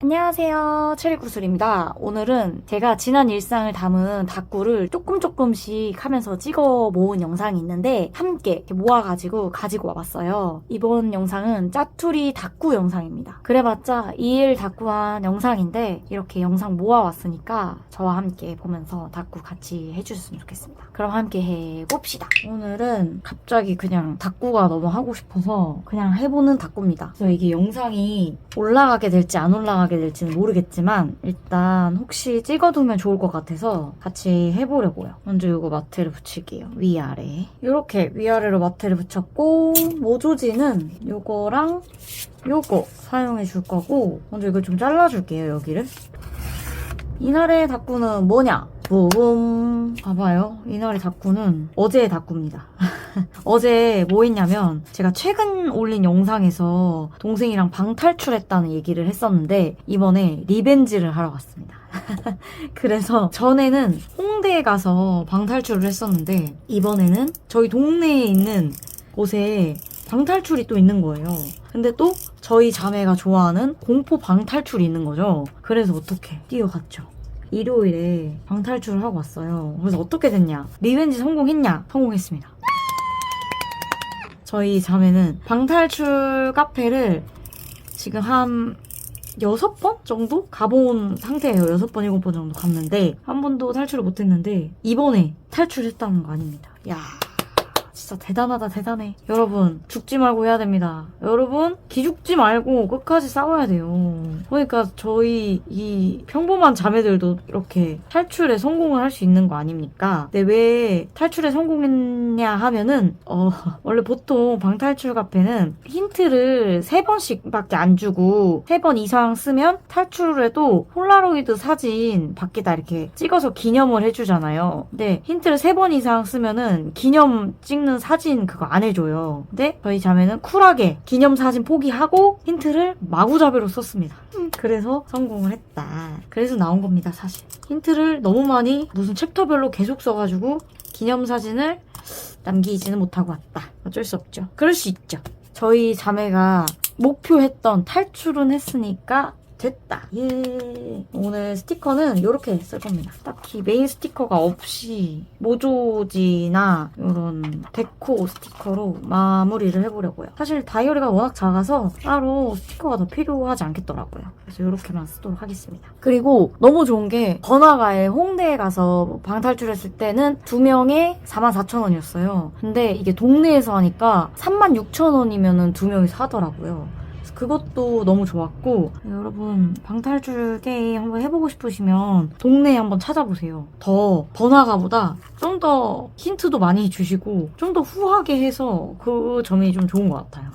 안녕하세요, 체리구슬입니다. 오늘은 제가 지난 일상을 담은 다꾸를 조금씩 하면서 찍어 모은 영상이 있는데 함께 이렇게 모아가지고 가지고 와봤어요. 이번 영상은 짜투리 다꾸 영상입니다. 그래봤자 2일 다꾸한 영상인데 이렇게 영상 모아왔으니까 저와 함께 보면서 다꾸 같이 해주셨으면 좋겠습니다. 그럼 함께 해봅시다. 오늘은 갑자기 그냥 다꾸가 너무 하고 싶어서 그냥 해보는 다꾸입니다. 그래서 이게 영상이 올라가게 될지 안 올라가게 될지는 모르겠지만 일단 혹시 찍어두면 좋을 것 같아서 같이 해보려고요. 먼저 이거 마테를 붙일게요. 위아래. 이렇게 위아래로 마테를 붙였고 모조지는 이거랑 요거 사용해 줄 거고 먼저 이걸 좀 잘라줄게요. 여기를. 이날의 다꾸는 뭐냐? 붐. 봐봐요. 이날의 다꾸는 어제의 다꾸입니다. 어제 뭐 했냐면 제가 최근 올린 영상에서 동생이랑 방탈출했다는 얘기를 했었는데 이번에 리벤지를 하러 갔습니다. 그래서 전에는 홍대에 가서 방탈출을 했었는데 이번에는 저희 동네에 있는 곳에 방탈출이 또 있는 거예요. 근데 또 저희 자매가 좋아하는 공포 방탈출이 있는 거죠. 그래서 어떻게 뛰어갔죠. 일요일에 방탈출을 하고 왔어요. 그래서 어떻게 됐냐? 리벤지 성공했냐? 성공했습니다. 저희 자매는 방탈출 카페를 지금 한 6번 정도 가본 상태예요. 6번, 7번 정도 갔는데 한 번도 탈출을 못했는데 이번에 탈출했다는 거 아닙니다. 야, 진짜 대단하다 대단해. 여러분 죽지 말고 해야 됩니다. 여러분 기죽지 말고 끝까지 싸워야 돼요. 그러니까 저희 이 평범한 자매들도 이렇게 탈출에 성공을 할 수 있는 거 아닙니까? 근데 왜 탈출에 성공했냐 하면은 원래 보통 방탈출 카페는 힌트를 3번씩밖에 안 주고 3번 이상 쓰면 탈출을 해도 폴라로이드 사진 밖에다 이렇게 찍어서 기념을 해주잖아요. 근데 힌트를 3번 이상 쓰면은 기념 찍는 사진 그거 안 해줘요. 근데 저희 자매는 쿨하게 기념사진 포기하고 힌트를 마구잡이로 썼습니다. 그래서 성공을 했다. 그래서 나온 겁니다, 사실. 힌트를 너무 많이 무슨 챕터별로 계속 써가지고 기념사진을 남기지는 못하고 왔다. 어쩔 수 없죠. 그럴 수 있죠. 저희 자매가 목표했던 탈출은 했으니까 됐다. 예. 오늘 스티커는 이렇게 쓸 겁니다. 딱히 메인 스티커가 없이 모조지나 이런 데코 스티커로 마무리를 해보려고요. 사실 다이어리가 워낙 작아서 따로 스티커가 더 필요하지 않겠더라고요. 그래서 이렇게만 쓰도록 하겠습니다. 그리고 너무 좋은 게 번화가에 홍대에 가서 방탈출했을 때는 2명에 44,000원이었어요. 근데 이게 동네에서 하니까 36,000원이면 2명이서 하더라고요. 그것도 너무 좋았고 여러분 방탈출 게임 한번 해보고 싶으시면 동네에 한번 찾아보세요. 더 번화가보다 좀 더 힌트도 많이 주시고 좀 더 후하게 해서 그 점이 좀 좋은 것 같아요.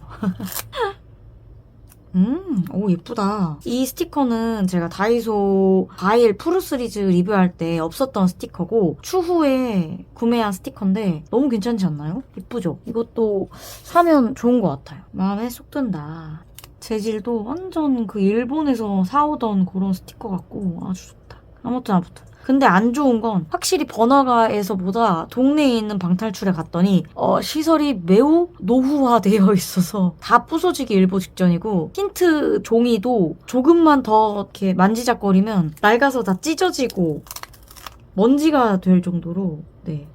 오 예쁘다. 이 스티커는 제가 다이소 과일 푸르시리즈 리뷰할 때 없었던 스티커고 추후에 구매한 스티커인데 너무 괜찮지 않나요? 예쁘죠? 이것도 사면 좋은 것 같아요. 마음에 쏙 든다. 재질도 완전 그 일본에서 사오던 그런 스티커 같고 아주 좋다. 아무튼 근데 안 좋은 건 확실히 번화가에서보다 동네에 있는 방탈출에 갔더니 시설이 매우 노후화되어 있어서 다 부서지기 일보 직전이고 힌트 종이도 조금만 더 이렇게 만지작거리면 낡아서 다 찢어지고 먼지가 될 정도로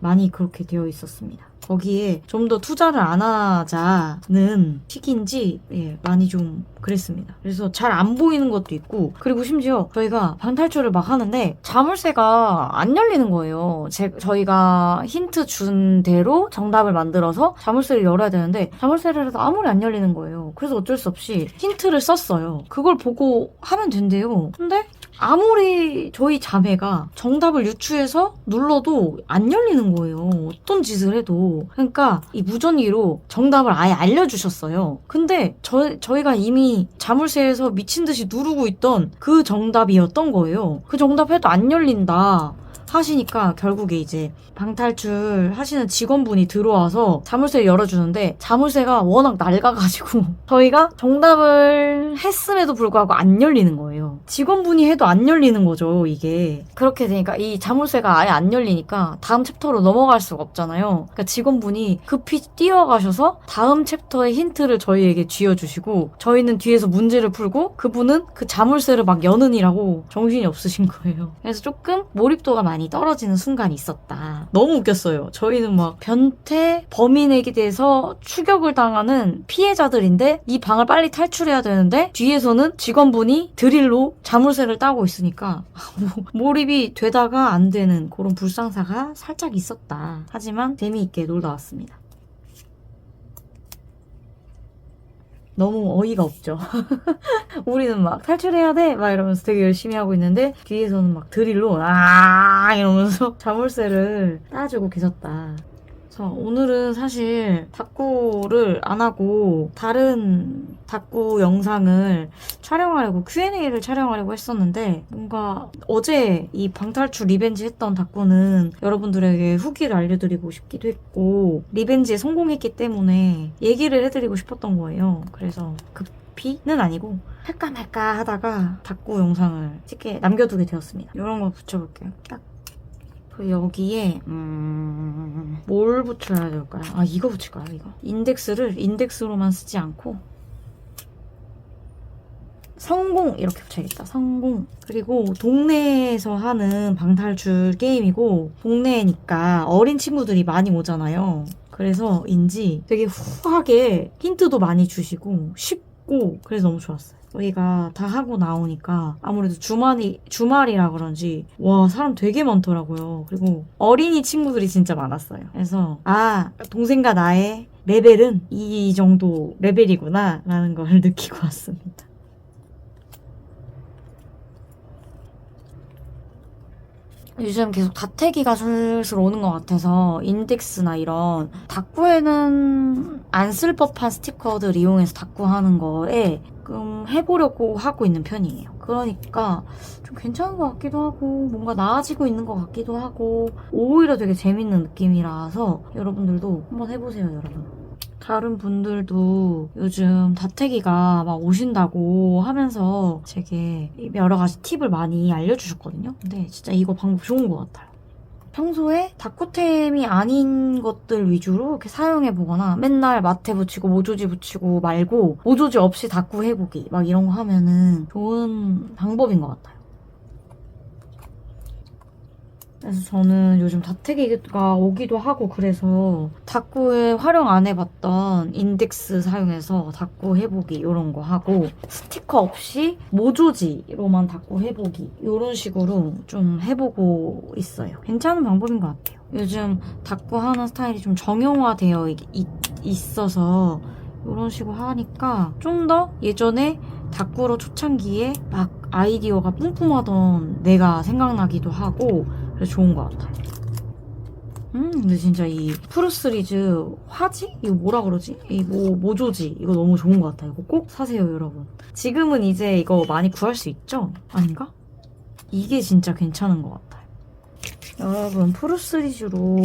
많이 그렇게 되어 있었습니다. 거기에 좀 더 투자를 안 하자는 식인지 많이 좀 그랬습니다. 그래서 잘 안 보이는 것도 있고 그리고 심지어 저희가 방탈출을 막 하는데 자물쇠가 안 열리는 거예요. 저희가 힌트 준 대로 정답을 만들어서 자물쇠를 열어야 되는데 자물쇠를 해도 아무리 안 열리는 거예요. 그래서 어쩔 수 없이 힌트를 썼어요. 그걸 보고 하면 된대요. 근데 아무리 저희 자매가 정답을 유추해서 눌러도 안 열리는 거예요. 어떤 짓을 해도. 그러니까 이 무전기로 정답을 아예 알려주셨어요. 근데 저희가 이미 자물쇠에서 미친 듯이 누르고 있던 그 정답이었던 거예요. 그 정답 해도 안 열린다. 하시니까 결국에 이제 방탈출 하시는 직원분이 들어와서 자물쇠를 열어주는데 자물쇠가 워낙 낡아가지고 저희가 정답을 했음에도 불구하고 안 열리는 거예요. 직원분이 해도 안 열리는 거죠, 이게. 그렇게 되니까 이 자물쇠가 아예 안 열리니까 다음 챕터로 넘어갈 수가 없잖아요. 그러니까 직원분이 급히 뛰어가셔서 다음 챕터의 힌트를 저희에게 쥐어주시고 저희는 뒤에서 문제를 풀고 그분은 그 자물쇠를 막 여는이라고 정신이 없으신 거예요. 그래서 조금 몰입도가 많이 떨어지는 순간이 있었다. 너무 웃겼어요. 저희는 막 변태 범인에게 대해서 추격을 당하는 피해자들인데 이 방을 빨리 탈출해야 되는데 뒤에서는 직원분이 드릴로 자물쇠를 따고 있으니까 몰입이 되다가 안 되는 그런 불상사가 살짝 있었다. 하지만 재미있게 놀다 왔습니다. 너무 어이가 없죠. 우리는 막 탈출해야 돼! 막 이러면서 되게 열심히 하고 있는데 뒤에서는 막 드릴로 이러면서 자물쇠를 따주고 계셨다. 그래서 오늘은 사실 닭구를 안 하고 다른 닭구 영상을 촬영하려고 Q&A를 촬영하려고 했었는데 뭔가 어제 이 방탈출 리벤지 했던 닭구는 여러분들에게 후기를 알려드리고 싶기도 했고 리벤지에 성공했기 때문에 얘기를 해드리고 싶었던 거예요. 그래서 급히는 아니고 할까 말까 하다가 닭구 영상을 찍게 남겨두게 되었습니다. 이런 거 붙여볼게요. 딱. 여기에 뭘 붙여야 될까요? 아, 이거 붙일까요? 이거 인덱스를 인덱스로만 쓰지 않고 성공 이렇게 붙여야겠다. 성공. 그리고 동네에서 하는 방탈출 게임이고 동네니까 어린 친구들이 많이 오잖아요. 그래서인지 되게 후하게 힌트도 많이 주시고 쉽고 그래서 너무 좋았어요. 저희가 다 하고 나오니까 아무래도 주말이라 그런지 와 사람 되게 많더라고요. 그리고 어린이 친구들이 진짜 많았어요. 그래서 동생과 나의 레벨은 이 정도 레벨이구나 라는 걸 느끼고 왔습니다. 요즘 계속 다태기가 슬슬 오는 것 같아서 인덱스나 이런 닭구에는 안 쓸 법한 스티커들 이용해서 닭구하는 거에 조금 해보려고 하고 있는 편이에요. 그러니까 좀 괜찮은 것 같기도 하고 뭔가 나아지고 있는 것 같기도 하고 오히려 되게 재밌는 느낌이라서 여러분들도 한번 해보세요, 여러분. 다른 분들도 요즘 다태기가 막 오신다고 하면서 되게 여러 가지 팁을 많이 알려주셨거든요. 근데 진짜 이거 방법 좋은 것 같아요. 평소에 닭구템이 아닌 것들 위주로 이렇게 사용해보거나 맨날 마테 붙이고 모조지 붙이고 말고 모조지 없이 닭구 해보기 막 이런 거 하면은 좋은 방법인 것 같아요. 그래서 저는 요즘 다태기가 오기도 하고 그래서 닭구에 활용 안 해봤던 인덱스 사용해서 닭구 해보기 이런 거 하고 스티커 없이 모조지로만 닭구 해보기 이런 식으로 좀 해보고 있어요. 괜찮은 방법인 것 같아요. 요즘 닭구 하는 스타일이 좀 정형화되어 있어서 이런 식으로 하니까 좀 더 예전에 닭구로 초창기에 막 아이디어가 뿜뿜하던 내가 생각나기도 하고 그래서 좋은 것 같아요. 근데 진짜 이 프루스리즈 화지? 이거 뭐라 그러지? 이 모조지 이거 너무 좋은 것 같아요. 이거 꼭 사세요, 여러분. 지금은 이제 이거 많이 구할 수 있죠? 아닌가? 이게 진짜 괜찮은 것 같아요. 여러분 프루스리즈로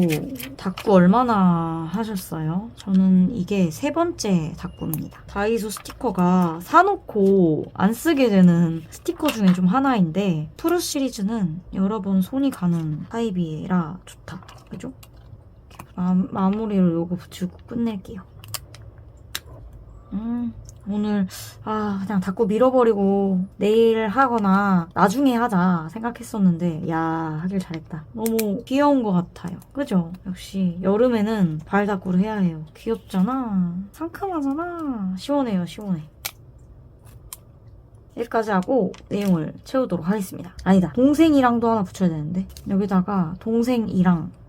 닭구 얼마나 하셨어요? 저는 이게 3번째 닭구입니다. 다이소 스티커가 사놓고 안 쓰게 되는 스티커 중에 좀 하나인데 프루 시리즈는 여러 번 손이 가는 타입이라 좋다. 그죠? 마무리를 요거 붙이고 끝낼게요. 오늘 그냥 닭구 밀어버리고 내일 하거나 나중에 하자 생각했었는데 하길 잘했다. 너무 귀여운 것 같아요. 그죠? 역시 여름에는 발 닭구를 해야 해요. 귀엽잖아. 상큼하잖아. 시원해요, 시원해. 여기까지 하고 내용을 채우도록 하겠습니다. 아니다. 동생이랑도 하나 붙여야 되는데 여기다가 동생이랑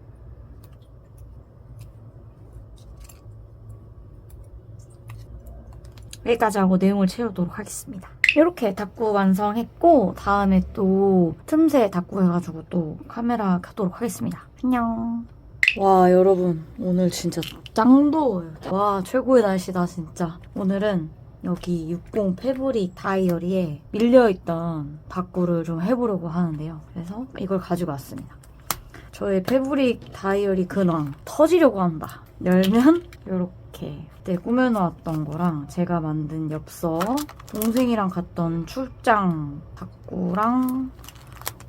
여기까지 하고 내용을 채우도록 하겠습니다. 이렇게 닭구 완성했고 다음에 또 틈새 닭구 해가지고 또 카메라 켜도록 하겠습니다. 안녕. 와 여러분 오늘 진짜 짱 더워요. 와 최고의 날씨다 진짜. 오늘은 여기 60 패브릭 다이어리에 밀려있던 닭구를 좀 해보려고 하는데요. 그래서 이걸 가지고 왔습니다. 저의 패브릭 다이어리 근황. 터지려고 한다. 열면 이렇게 그때 꾸며놓았던 거랑 제가 만든 엽서, 동생이랑 갔던 출장 다꾸랑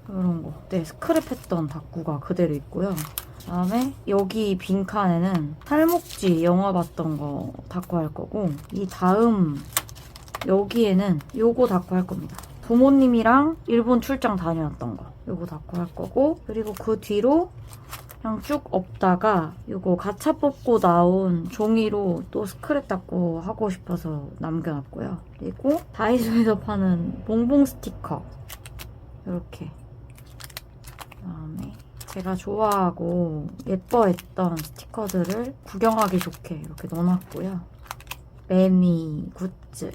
이런 거. 그때 스크랩했던 다꾸가 그대로 있고요. 그다음에 여기 빈칸에는 탈목지 영화 봤던 거 다꾸 할 거고, 이 다음 여기에는 요거 다꾸 할 겁니다. 부모님이랑 일본 출장 다녀왔던 거 요거 다꾸 할 거고, 그리고 그 뒤로 그냥 쭉 엎다가 요거 가차 뽑고 나온 종이로 또 스크랩 닦고 하고 싶어서 남겨놨고요. 그리고 다이소에서 파는 봉봉 스티커 이렇게, 그다음에 제가 좋아하고 예뻐했던 스티커들을 구경하기 좋게 이렇게 넣어놨고요. 매미 굿즈,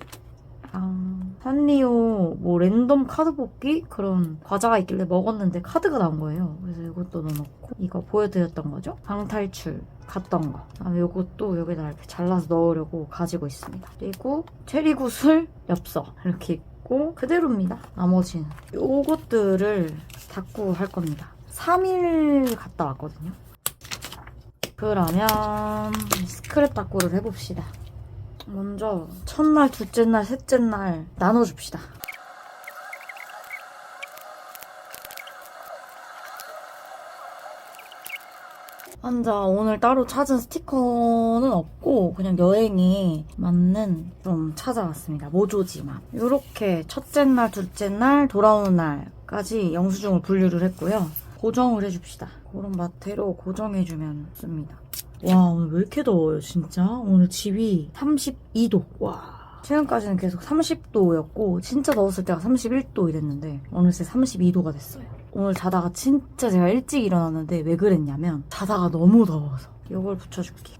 산리오 뭐 랜덤 카드 뽑기 그런 과자가 있길래 먹었는데 카드가 나온 거예요. 그래서 이것도 넣어놓고, 이거 보여드렸던 거죠? 방탈출 갔던 거. 그다음에 이것도 여기다 이렇게 잘라서 넣으려고 가지고 있습니다. 그리고 체리구슬 엽서 이렇게 있고 그대로입니다. 나머지는 요것들을 다꾸 할 겁니다. 3일 갔다 왔거든요. 그러면 스크랩 다꾸를 해봅시다. 먼저 첫날, 둘째 날, 셋째 날 나눠줍시다. 혼자 오늘 따로 찾은 스티커는 없고 그냥 여행에 맞는 좀 찾아왔습니다. 모조지만. 이렇게 첫째 날, 둘째 날, 돌아오는 날까지 영수증을 분류를 했고요. 고정을 해줍시다. 그런 마테로 고정해주면 좋습니다. 와, 오늘 왜 이렇게 더워요, 진짜? 오늘 집이 32도. 와. 최근까지는 계속 30도였고, 진짜 더웠을 때가 31도 이랬는데, 어느새 32도가 됐어요. 오늘 자다가 진짜 제가 일찍 일어났는데, 왜 그랬냐면, 자다가 너무 더워서. 이걸 붙여줄게요.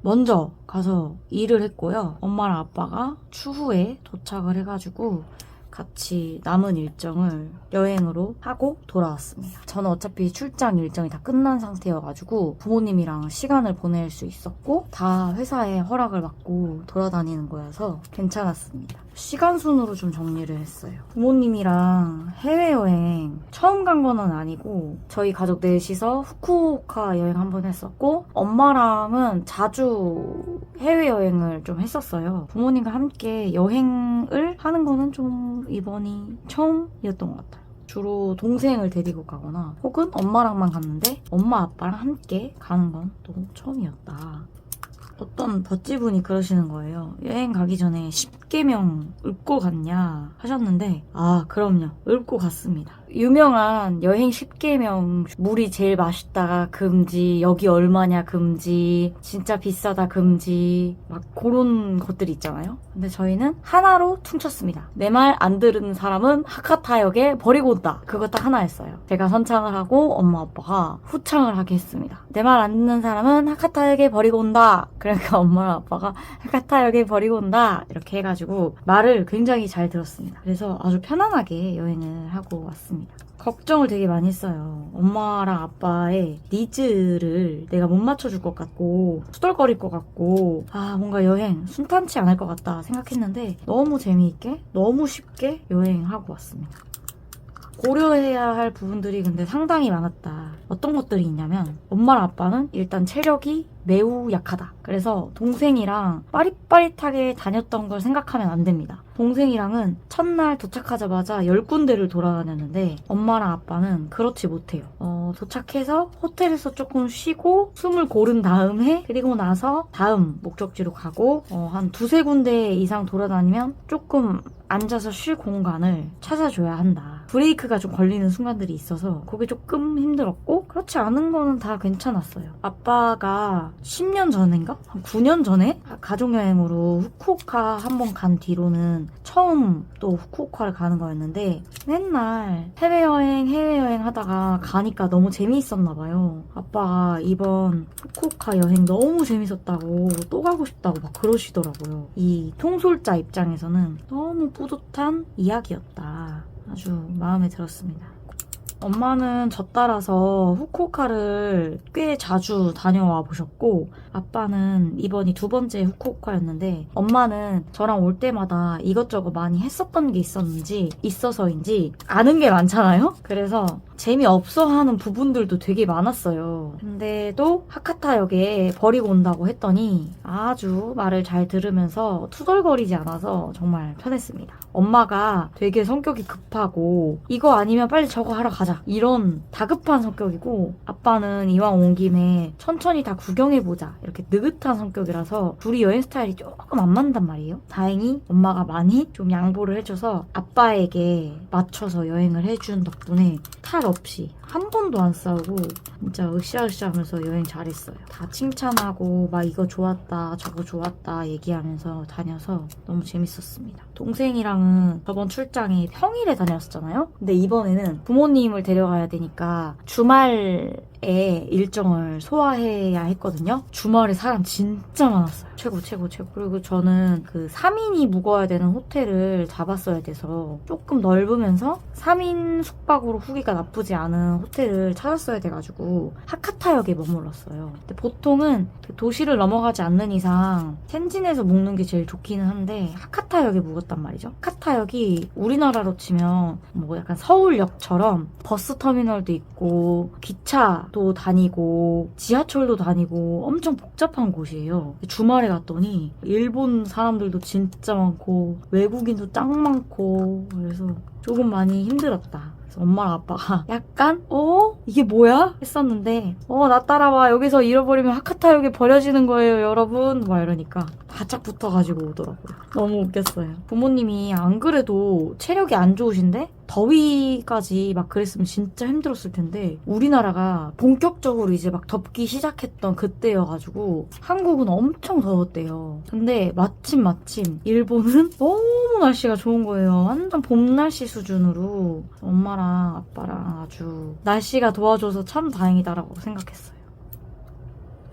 먼저 가서 일을 했고요. 엄마랑 아빠가 추후에 도착을 해가지고, 같이 남은 일정을 여행으로 하고 돌아왔습니다. 저는 어차피 출장 일정이 다 끝난 상태여가지고 부모님이랑 시간을 보낼 수 있었고 다 회사에 허락을 받고 돌아다니는 거여서 괜찮았습니다. 시간 순으로 좀 정리를 했어요. 부모님이랑 해외여행 처음 간 거는 아니고 저희 가족 넷이서 후쿠오카 여행 한번 했었고, 엄마랑은 자주 해외여행을 좀 했었어요. 부모님과 함께 여행을 하는 거는 좀 이번이 처음이었던 것 같아요. 주로 동생을 데리고 가거나 혹은 엄마랑만 갔는데 엄마 아빠랑 함께 가는 건 또 처음이었다. 어떤 버찌분이 그러시는 거예요. 여행 가기 전에 10계명 읊고 갔냐 하셨는데, 아, 그럼요. 읊고 갔습니다. 유명한 여행 10계명, 물이 제일 맛있다가 금지, 여기 얼마냐 금지, 진짜 비싸다 금지, 막 그런 것들이 있잖아요. 근데 저희는 하나로 퉁쳤습니다. 내 말 안 들은 사람은 하카타역에 버리고 온다. 그거 딱 하나였어요. 제가 선창을 하고 엄마 아빠가 후창을 하게 했습니다. 내 말 안 듣는 사람은 하카타역에 버리고 온다. 그러니까 엄마랑 아빠가 하카타역에 버리고 온다 이렇게 해가지고 말을 굉장히 잘 들었습니다. 그래서 아주 편안하게 여행을 하고 왔습니다. 걱정을 되게 많이 했어요. 엄마랑 아빠의 니즈를 내가 못 맞춰줄 것 같고 투덜거릴 것 같고, 아, 뭔가 여행 순탄치 않을 것 같다 생각했는데 너무 재미있게 너무 쉽게 여행하고 왔습니다. 고려해야 할 부분들이 근데 상당히 많았다. 어떤 것들이 있냐면, 엄마랑 아빠는 일단 체력이 매우 약하다. 그래서 동생이랑 빠릿빠릿하게 다녔던 걸 생각하면 안 됩니다. 동생이랑은 첫날 도착하자마자 10군데를 돌아다녔는데 엄마랑 아빠는 그렇지 못해요. 도착해서 호텔에서 조금 쉬고 숨을 고른 다음에, 그리고 나서 다음 목적지로 가고 한 두세 군데 이상 돌아다니면 조금 앉아서 쉴 공간을 찾아줘야 한다. 브레이크가 좀 걸리는 순간들이 있어서 그게 조금 힘들었고, 그렇지 않은 거는 다 괜찮았어요. 아빠가 10년 전인가? 한 9년 전에 가족여행으로 후쿠오카 한번 간 뒤로는 처음 또 후쿠오카를 가는 거였는데, 맨날 해외여행 하다가 가니까 너무 재미있었나 봐요. 아빠가 이번 후쿠오카 여행 너무 재밌었다고, 또 가고 싶다고 막 그러시더라고요. 이 통솔자 입장에서는 너무 뿌듯한 이야기였다. 아주 마음에 들었습니다. 엄마는 저 따라서 후쿠오카를 꽤 자주 다녀와 보셨고 아빠는 이번이 2번째 후쿠오카였는데 엄마는 저랑 올 때마다 이것저것 많이 했었던 게 있어서인지 아는 게 많잖아요? 그래서 재미없어 하는 부분들도 되게 많았어요. 근데도 하카타역에 버리고 온다고 했더니 아주 말을 잘 들으면서 투덜거리지 않아서 정말 편했습니다. 엄마가 되게 성격이 급하고 이거 아니면 빨리 저거 하러 가자 이런 다급한 성격이고 아빠는 이왕 온 김에 천천히 다 구경해보자 이렇게 느긋한 성격이라서 둘이 여행 스타일이 조금 안 맞는단 말이에요. 다행히 엄마가 많이 좀 양보를 해줘서 아빠에게 맞춰서 여행을 해준 덕분에 탈 없이 한 번도 안 싸우고 진짜 으쌰으쌰 하면서 여행 잘했어요. 다 칭찬하고 막 이거 좋았다 저거 좋았다 얘기하면서 다녀서 너무 재밌었습니다. 동생이랑은 저번 출장에 평일에 다녔었잖아요. 근데 이번에는 부모님을 데려가야 되니까 주말에 일정을 소화해야 했거든요. 주말에 사람 진짜 많았어요. 최고. 그리고 저는 그 3인이 묵어야 되는 호텔을 잡았어야 돼서 조금 넓으면서 3인 숙박으로 후기가 나쁘지 않은 호텔을 찾았어야 돼가지고 하카타역에 머물렀어요. 근데 보통은 그 도시를 넘어가지 않는 이상 텐진에서 묵는 게 제일 좋기는 한데 하카타역에 묵었단 말이죠. 하카타역이 우리나라로 치면 뭐 약간 서울역처럼 버스터미널도 있고 기차도 다니고 지하철도 다니고 엄청 복잡한 곳이에요. 주말에 갔더니 일본 사람들도 진짜 많고 외국인도 짱 많고 그래서 조금 많이 힘들었다. 그래서 엄마랑 아빠가 약간 이게 뭐야? 했었는데 나 따라와 여기서 잃어버리면 하카타역에 버려지는 거예요 여러분 막 이러니까 바짝 붙어가지고 오더라고요. 너무 웃겼어요. 부모님이 안 그래도 체력이 안 좋으신데 더위까지 막 그랬으면 진짜 힘들었을 텐데 우리나라가 본격적으로 이제 막 덥기 시작했던 그때여가지고 한국은 엄청 더웠대요. 근데 마침 일본은 너무 날씨가 좋은 거예요. 완전 봄 날씨 수준으로 엄마랑 아빠랑 아주 날씨가 도와줘서 참 다행이다라고 생각했어요.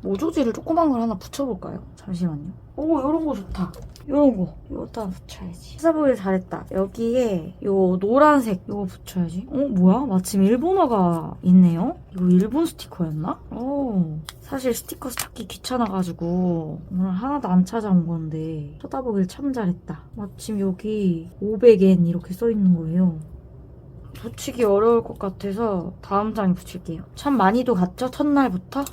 모조지를 조그만 걸 하나 붙여볼까요? 잠시만요. 요런 거 좋다. 요런 거. 이것도 하나 붙여야지. 찾아보길 잘했다. 여기에 요 노란색 요거 붙여야지. 뭐야? 마침 일본어가 있네요? 이거 일본 스티커였나? 사실 스티커 찾기 귀찮아가지고 오늘 하나도 안 찾아온 건데 쳐다보길 참 잘했다. 마침 여기 500엔 이렇게 써있는 거예요. 붙이기 어려울 것 같아서 다음 장에 붙일게요. 참 많이도 갔죠? 첫날부터?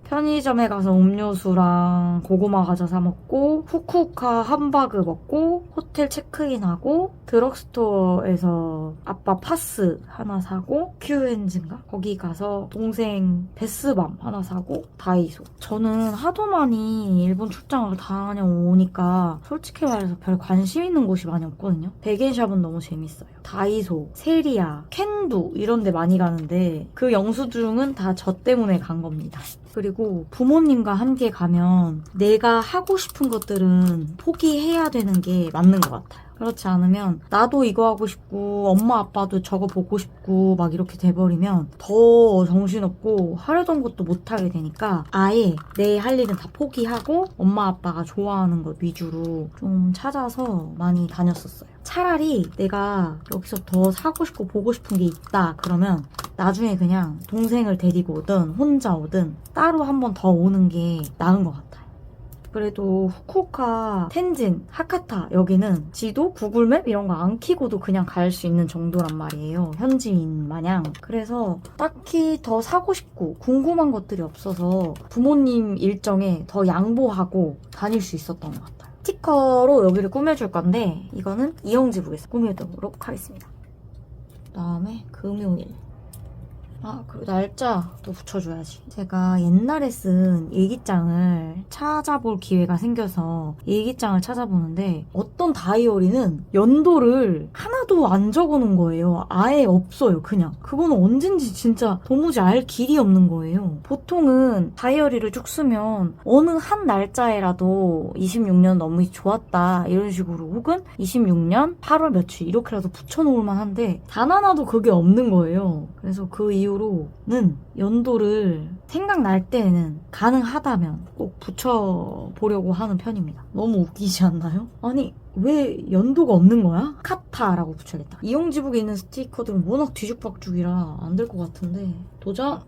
편의점에 가서 음료수랑 고구마 과자 사 먹고 후쿠오카 함바그 먹고 호텔 체크인하고 드럭스토어에서 아빠 파스 하나 사고 큐엔즈인가? 거기 가서 동생 베스밤 하나 사고 다이소. 저는 하도 많이 일본 출장을 다녀오니까 솔직히 말해서 별 관심 있는 곳이 많이 없거든요. 백엔샵은 너무 재밌어요. 다이소, 세리아, 캔두 이런 데 많이 가는데 그 영수증은 다 저 때문에 간 겁니다. 그리고 부모님과 함께 가면 내가 하고 싶은 것들은 포기해야 되는 게 맞는 것 같아요. 그렇지 않으면 나도 이거 하고 싶고 엄마 아빠도 저거 보고 싶고 막 이렇게 돼버리면 더 정신없고 하려던 것도 못하게 되니까 아예 내 할 일은 다 포기하고 엄마 아빠가 좋아하는 것 위주로 좀 찾아서 많이 다녔었어요. 차라리 내가 여기서 더 사고 싶고 보고 싶은 게 있다 그러면 나중에 그냥 동생을 데리고 오든 혼자 오든 따로 한 번 더 오는 게 나은 것 같아요. 그래도 후쿠오카, 텐진, 하카타 여기는 지도, 구글맵 이런 거 안 키고도 그냥 갈 수 있는 정도란 말이에요. 현지인 마냥. 그래서 딱히 더 사고 싶고 궁금한 것들이 없어서 부모님 일정에 더 양보하고 다닐 수 있었던 것 같아요. 스티커로 여기를 꾸며줄 건데 이거는 이영지북에서 꾸며도록 하겠습니다. 그다음에 금요일. 그리고 날짜도 붙여줘야지. 제가 옛날에 쓴 일기장을 찾아볼 기회가 생겨서 일기장을 찾아보는데 어떤 다이어리는 연도를 하나도 안 적어놓은 거예요. 아예 없어요, 그냥. 그거는 언젠지 진짜 도무지 알 길이 없는 거예요. 보통은 다이어리를 쭉 쓰면 어느 한 날짜에라도 26년 너무 좋았다 이런 식으로 혹은 26년 8월 며칠 이렇게라도 붙여놓을 만한데 단 하나도 그게 없는 거예요. 그래서 그 이후로는 연도를 생각날 때는 가능하다면 꼭 붙여보려고 하는 편입니다. 너무 웃기지 않나요? 아니 왜 연도가 없는 거야? 카타라고 붙여야겠다. 이용지북에 있는 스티커들은 워낙 뒤죽박죽이라 안 될 것 같은데 도전!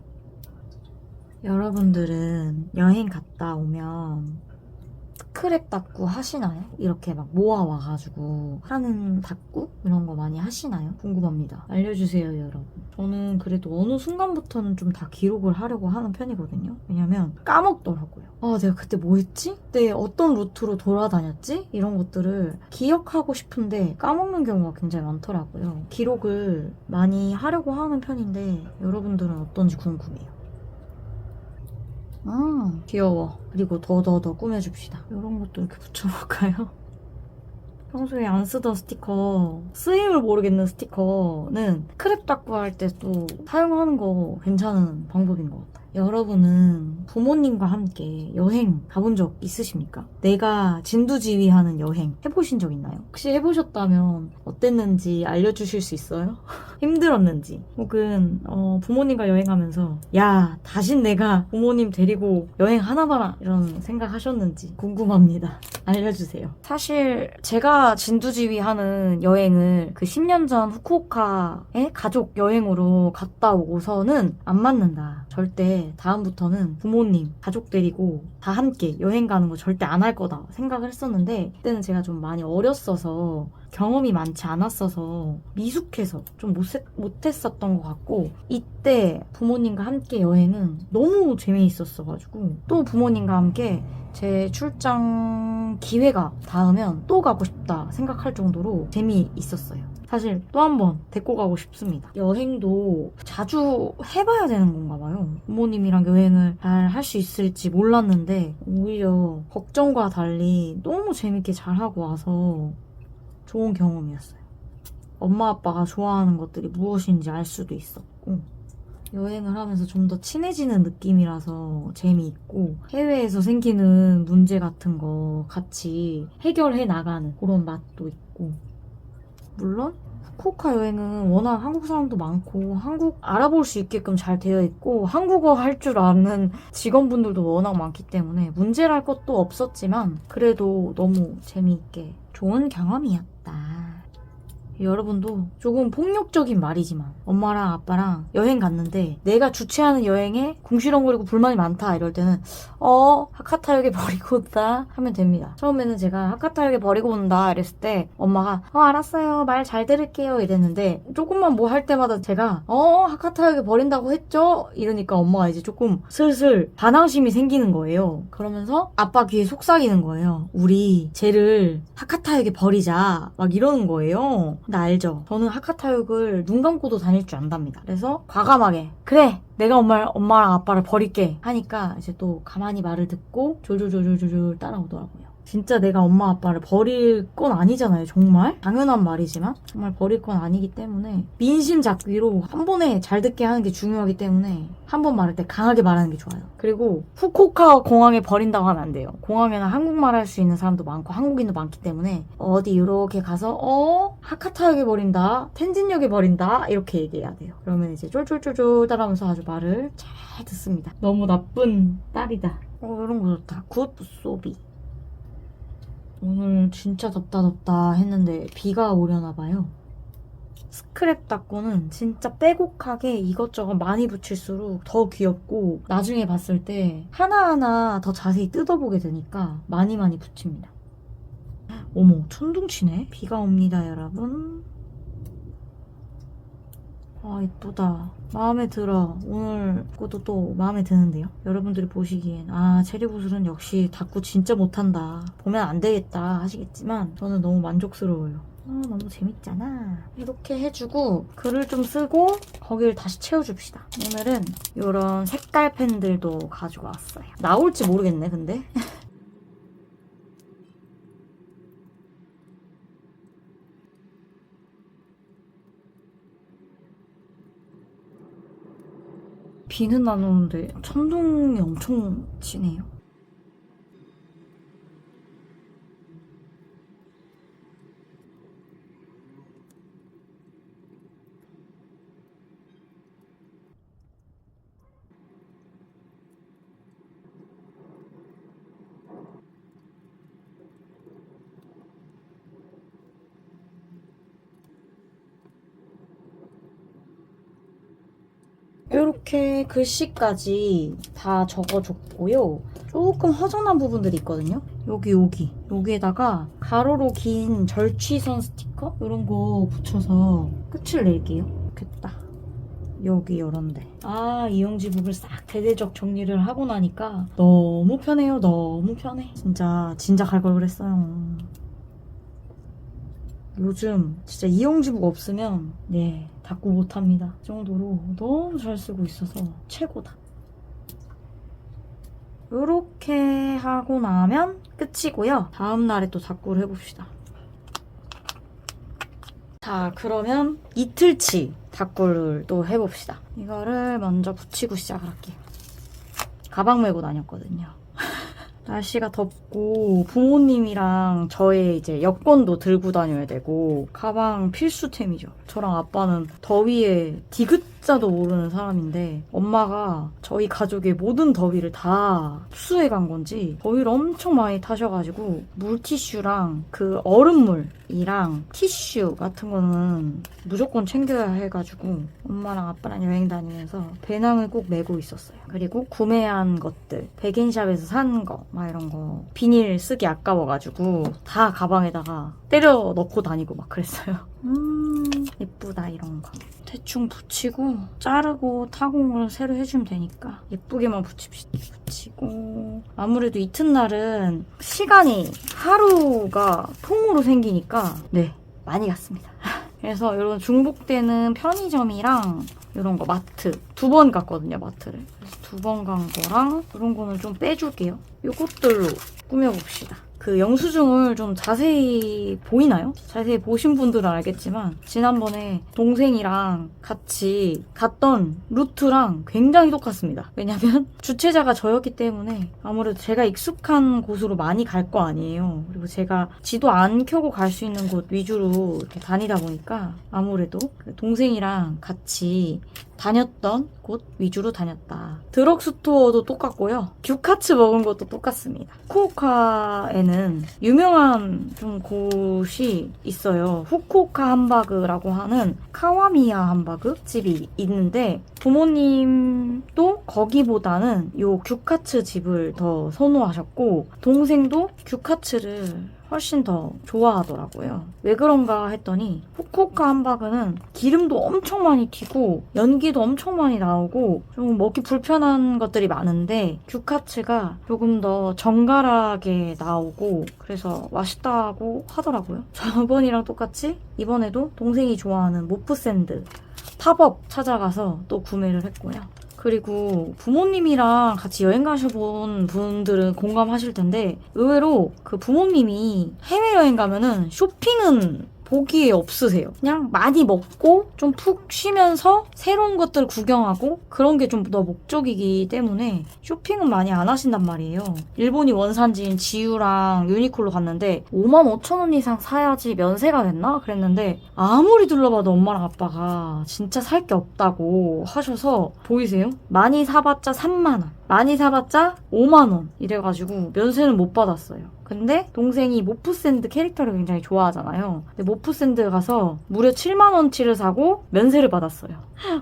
여러분들은 여행 갔다 오면 스크랩 닦고 하시나요? 이렇게 막 모아와가지고 하는 닦고? 이런 거 많이 하시나요? 궁금합니다. 알려주세요, 여러분. 저는 그래도 어느 순간부터는 좀 다 기록을 하려고 하는 편이거든요. 왜냐면 까먹더라고요. 아, 내가 그때 뭐 했지? 그때 어떤 루트로 돌아다녔지? 이런 것들을 기억하고 싶은데 까먹는 경우가 굉장히 많더라고요. 기록을 많이 하려고 하는 편인데 여러분들은 어떤지 궁금해요. 귀여워. 그리고 더 꾸며줍시다. 이런 것도 이렇게 붙여볼까요? 평소에 안 쓰던 스티커, 쓰임을 모르겠는 스티커는 크랩 닦고 할 때 또 사용하는 거 괜찮은 방법인 것 같아요. 여러분은 부모님과 함께 여행 가본 적 있으십니까? 내가 진두지휘하는 여행 해보신 적 있나요? 혹시 해보셨다면 어땠는지 알려주실 수 있어요? 힘들었는지 혹은 부모님과 여행하면서 야 다신 내가 부모님 데리고 여행하나 봐라 이런 생각하셨는지 궁금합니다. 알려주세요. 사실 제가 진두지휘하는 여행을 그 10년 전 후쿠오카에 가족 여행으로 갔다 오고서는 안 맞는다. 절대 다음부터는 부모님, 가족 데리고 다 함께 여행 가는 거 절대 안 할 거다 생각을 했었는데 그때는 제가 좀 많이 어렸어서 경험이 많지 않았어서 미숙해서 좀 못했었던 것 같고 이때 부모님과 함께 여행은 너무 재미있었어가지고 또 부모님과 함께 제 출장 기회가 닿으면 또 가고 싶다 생각할 정도로 재미있었어요. 사실 또 한 번 데리고 가고 싶습니다. 여행도 자주 해봐야 되는 건가 봐요. 부모님이랑 여행을 잘 할 수 있을지 몰랐는데 오히려 걱정과 달리 너무 재밌게 잘하고 와서 좋은 경험이었어요. 엄마 아빠가 좋아하는 것들이 무엇인지 알 수도 있었고 여행을 하면서 좀 더 친해지는 느낌이라서 재미있고 해외에서 생기는 문제 같은 거 같이 해결해 나가는 그런 맛도 있고 물론 후쿠오카 여행은 워낙 한국 사람도 많고 한국 알아볼 수 있게끔 잘 되어 있고 한국어 할 줄 아는 직원분들도 워낙 많기 때문에 문제랄 것도 없었지만 그래도 너무 재미있게 좋은 경험이었다. 여러분도 조금 폭력적인 말이지만 엄마랑 아빠랑 여행 갔는데 내가 주최하는 여행에 궁시렁거리고 불만이 많다 이럴 때는 하카타역에 버리고 온다 하면 됩니다. 처음에는 제가 하카타역에 버리고 온다 이랬을 때 엄마가 알았어요 말 잘 들을게요 이랬는데 조금만 뭐 할 때마다 제가 하카타역에 버린다고 했죠? 이러니까 엄마가 이제 조금 슬슬 반항심이 생기는 거예요. 그러면서 아빠 귀에 속삭이는 거예요. 우리 쟤를 하카타역에 버리자 막 이러는 거예요. 나 알죠? 저는 하카타육을 눈 감고도 다닐 줄 안답니다. 그래서 과감하게 그래 내가 엄마랑 아빠를 버릴게 하니까 이제 또 가만히 말을 듣고 졸졸졸졸졸 따라오더라고요. 진짜 내가 엄마 아빠를 버릴 건 아니잖아요. 정말 당연한 말이지만 정말 버릴 건 아니기 때문에 민심 잡기로 한 번에 잘 듣게 하는 게 중요하기 때문에 한 번 말할 때 강하게 말하는 게 좋아요. 그리고 후쿠오카 공항에 버린다고 하면 안 돼요. 공항에는 한국말 할 수 있는 사람도 많고 한국인도 많기 때문에 어디 이렇게 가서 하카타역에 버린다 텐진역에 버린다 이렇게 얘기해야 돼요. 그러면 이제 쫄쫄쫄쫄 따라하면서 아주 말을 잘 듣습니다. 너무 나쁜 딸이다. 이런 거 좋다. 굿 소비. 오늘 진짜 덥다 했는데 비가 오려나 봐요. 스크랩 닦고는 진짜 빼곡하게 이것저것 많이 붙일수록 더 귀엽고 나중에 봤을 때 하나하나 더 자세히 뜯어보게 되니까 많이 붙입니다. 어머 천둥치네? 비가 옵니다 여러분. 예쁘다. 마음에 들어. 오늘 것도 또 마음에 드는데요. 여러분들이 보시기엔 체리구슬은 역시 닦고 진짜 못한다. 보면 안 되겠다 하시겠지만 저는 너무 만족스러워요. 너무 재밌잖아. 이렇게 해주고 글을 좀 쓰고 거기를 다시 채워줍시다. 오늘은 이런 색깔 펜들도 가지고 왔어요. 나올지 모르겠네 근데. 비는 안 오는데 천둥이 엄청 치네요. 이렇게 글씨까지 다 적어줬고요. 조금 허전한 부분들이 있거든요. 여기에다가 가로로 긴 절취선 스티커 이런 거 붙여서 끝을 낼게요. 됐다. 여기 이런데. 이용지북을 싹 대대적 정리를 하고 나니까 너무 편해요. 너무 편해. 진짜 갈 걸 그랬어요. 요즘 진짜 이용지북 없으면 닦고 못합니다. 그 정도로 너무 잘 쓰고 있어서 최고다. 이렇게 하고 나면 끝이고요. 다음 날에 또 닦고를 해봅시다. 자, 그러면 이틀치 닦고를 또 해봅시다. 이거를 먼저 붙이고 시작을 할게요. 가방 메고 다녔거든요. 날씨가 덥고 부모님이랑 저의 이제 여권도 들고 다녀야 되고 가방 필수템이죠. 저랑 아빠는 더위에 디귿자도 모르는 사람인데 엄마가 저희 가족의 모든 더위를 다 흡수해 간 건지 더위를 엄청 많이 타셔가지고 물티슈랑 그 얼음물이랑 티슈 같은 거는 무조건 챙겨야 해가지고 엄마랑 아빠랑 여행 다니면서 배낭을 꼭 메고 있었어요. 그리고 구매한 것들, 백인샵에서 산 거 막 이런 거 비닐 쓰기 아까워가지고 다 가방에다가 때려 넣고 다니고 막 그랬어요. 예쁘다 이런 거. 대충 붙이고 자르고 타공을 새로 해주면 되니까 예쁘게만 붙이고 아무래도 이튿날은 시간이 하루가 통으로 생기니까 많이 갔습니다. 그래서 이런 중복되는 편의점이랑 이런 거 마트 2번 갔거든요. 마트를. 그래서 2번 간 거랑 이런 거는 좀 빼줄게요. 이것들로 꾸며봅시다. 그 영수증을 좀 자세히 보이나요? 자세히 보신 분들은 알겠지만 지난번에 동생이랑 같이 갔던 루트랑 굉장히 똑같습니다. 왜냐면 주최자가 저였기 때문에 아무래도 제가 익숙한 곳으로 많이 갈 거 아니에요. 그리고 제가 지도 안 켜고 갈 수 있는 곳 위주로 이렇게 다니다 보니까 아무래도 동생이랑 같이 다녔던 곳 위주로 다녔다. 드럭스토어도 똑같고요. 규카츠 먹은 것도 똑같습니다. 후쿠오카에는 유명한 좀 곳이 있어요. 후쿠오카 함바그라고 하는 카와미야 함바그 집이 있는데 부모님도 거기보다는 요 규카츠 집을 더 선호하셨고 동생도 규카츠를 훨씬 더 좋아하더라고요. 왜 그런가 했더니 후쿠오카 함바그는 기름도 엄청 많이 튀고 연기도 엄청 많이 나오고 좀 먹기 불편한 것들이 많은데 규카츠가 조금 더 정갈하게 나오고 그래서 맛있다고 하더라고요. 저번이랑 똑같이 이번에도 동생이 좋아하는 모프샌드 팝업 찾아가서 또 구매를 했고요. 그리고 부모님이랑 같이 여행 가셔본 분들은 공감하실 텐데 의외로 그 부모님이 해외여행 가면은 쇼핑은 보기에 없으세요. 그냥 많이 먹고 좀 푹 쉬면서 새로운 것들 구경하고 그런 게 좀 더 목적이기 때문에 쇼핑은 많이 안 하신단 말이에요. 일본이 원산지인 지유랑 유니클로 갔는데 55,000원 이상 사야지 면세가 됐나? 그랬는데 아무리 둘러봐도 엄마랑 아빠가 진짜 살 게 없다고 하셔서 보이세요? 많이 사봤자 3만 원. 많이 사봤자 5만 원 이래가지고 면세는 못 받았어요. 근데 동생이 모프샌드 캐릭터를 굉장히 좋아하잖아요. 근데 모프샌드 가서 무려 7만 원치를 사고 면세를 받았어요.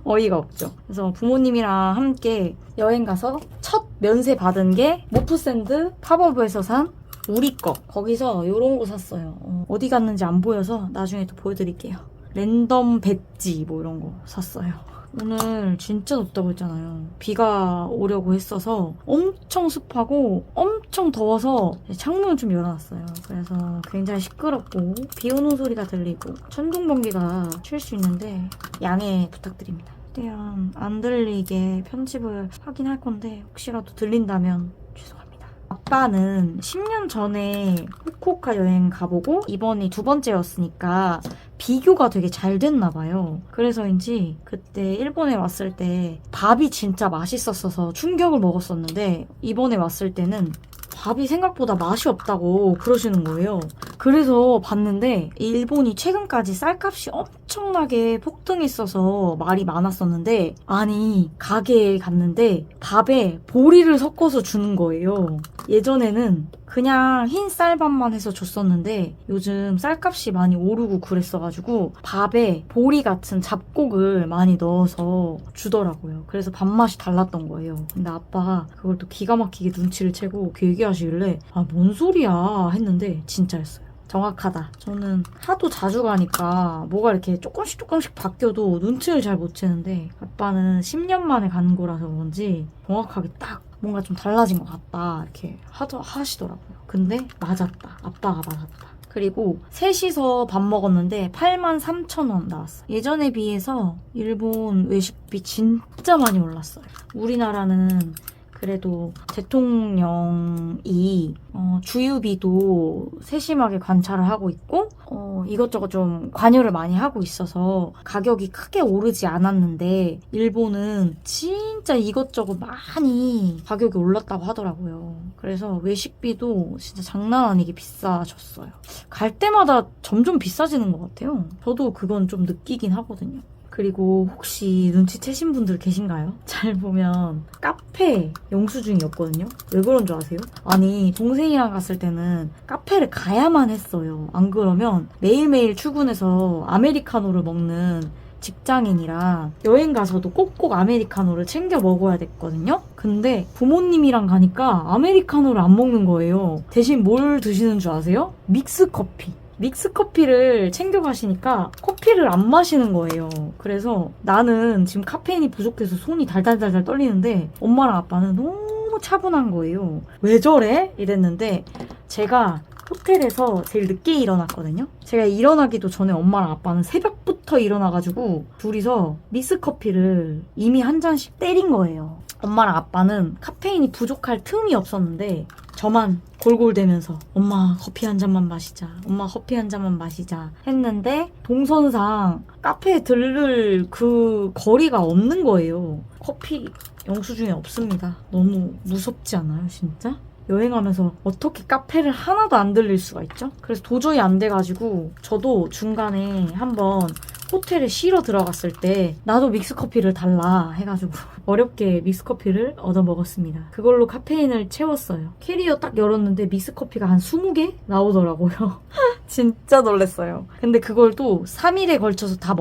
어이가 없죠. 그래서 부모님이랑 함께 여행 가서 첫 면세 받은 게 모프샌드 팝업에서 산 우리 거. 거기서 이런 거 샀어요. 어디 갔는지 안 보여서 나중에 또 보여드릴게요. 랜덤 배지 뭐 이런 거 샀어요. 오늘 진짜 덥다고 했잖아요. 비가 오려고 했어서 엄청 습하고 엄청 더워서 창문을 좀 열어놨어요. 그래서 굉장히 시끄럽고 비 오는 소리가 들리고 천둥번개가 칠 수 있는데 양해 부탁드립니다. 최대한 안 들리게 편집을 하긴 할 건데 혹시라도 들린다면 죄송합니다. 아빠는 10년 전에 후쿠오카 여행 가보고 이번이 2번째였으니까 비교가 되게 잘 됐나 봐요. 그래서인지 그때 일본에 왔을 때 밥이 진짜 맛있었어서 충격을 먹었었는데 이번에 왔을 때는 밥이 생각보다 맛이 없다고 그러시는 거예요. 그래서 봤는데 일본이 최근까지 쌀값이 엄청나게 폭등했어서 말이 많았었는데 아니 가게에 갔는데 밥에 보리를 섞어서 주는 거예요. 예전에는 그냥 흰 쌀밥만 해서 줬었는데 요즘 쌀값이 많이 오르고 그랬어가지고 밥에 보리 같은 잡곡을 많이 넣어서 주더라고요. 그래서 밥맛이 달랐던 거예요. 근데 아빠가 그걸 또 기가 막히게 눈치를 채고 그 얘기하시길래 아, 뭔 소리야 했는데 진짜였어요. 정확하다. 저는 하도 자주 가니까 뭐가 이렇게 조금씩 바뀌어도 눈치를 잘 못 채는데 아빠는 10년 만에 가는 거라서 그런지 정확하게 딱 뭔가 좀 달라진 것 같다 이렇게 하시더라고요. 근데 맞았다. 아빠가 맞았다. 그리고 셋이서 밥 먹었는데 83,000원 나왔어요. 예전에 비해서 일본 외식비 진짜 많이 올랐어요. 우리나라는 그래도 대통령이 주유비도 세심하게 관찰을 하고 있고 이것저것 좀 관여를 많이 하고 있어서 가격이 크게 오르지 않았는데 일본은 진짜 이것저것 많이 가격이 올랐다고 하더라고요. 그래서 외식비도 진짜 장난 아니게 비싸졌어요. 갈 때마다 점점 비싸지는 것 같아요. 저도 그건 좀 느끼긴 하거든요. 그리고 혹시 눈치채신 분들 계신가요? 잘 보면 카페 영수증이었거든요? 왜 그런 줄 아세요? 아니 동생이랑 갔을 때는 카페를 가야만 했어요. 안 그러면 매일매일 출근해서 아메리카노를 먹는 직장인이라 여행 가서도 꼭꼭 아메리카노를 챙겨 먹어야 됐거든요? 근데 부모님이랑 가니까 아메리카노를 안 먹는 거예요. 대신 뭘 드시는 줄 아세요? 믹스커피. 믹스커피를 챙겨가시니까 커피를 안 마시는 거예요. 그래서 나는 지금 카페인이 부족해서 손이 달달달달 떨리는데 엄마랑 아빠는 너무 차분한 거예요. 왜 저래? 이랬는데 제가 호텔에서 제일 늦게 일어났거든요. 제가 일어나기도 전에 엄마랑 아빠는 새벽부터 일어나가지고 둘이서 믹스커피를 이미 한 잔씩 때린 거예요. 엄마랑 아빠는 카페인이 부족할 틈이 없었는데 저만 골골대면서 엄마 커피 한 잔만 마시자, 엄마 커피 한 잔만 마시자 했는데 동선상 카페에 들를 그 거리가 없는 거예요. 커피 영수증이 없습니다. 너무 무섭지 않아요 진짜? 여행하면서 어떻게 카페를 하나도 안 들릴 수가 있죠? 그래서 도저히 안 돼가지고 저도 중간에 한번 호텔에 쉬러 들어갔을 때 나도 믹스커피를 달라 해가지고 어렵게 믹스커피를 얻어 먹었습니다. 그걸로 카페인을 채웠어요. 캐리어 딱 열었는데 믹스커피가 한 20개 나오더라고요. 진짜 놀랐어요. 근데 그걸 또 3일에 걸쳐서 다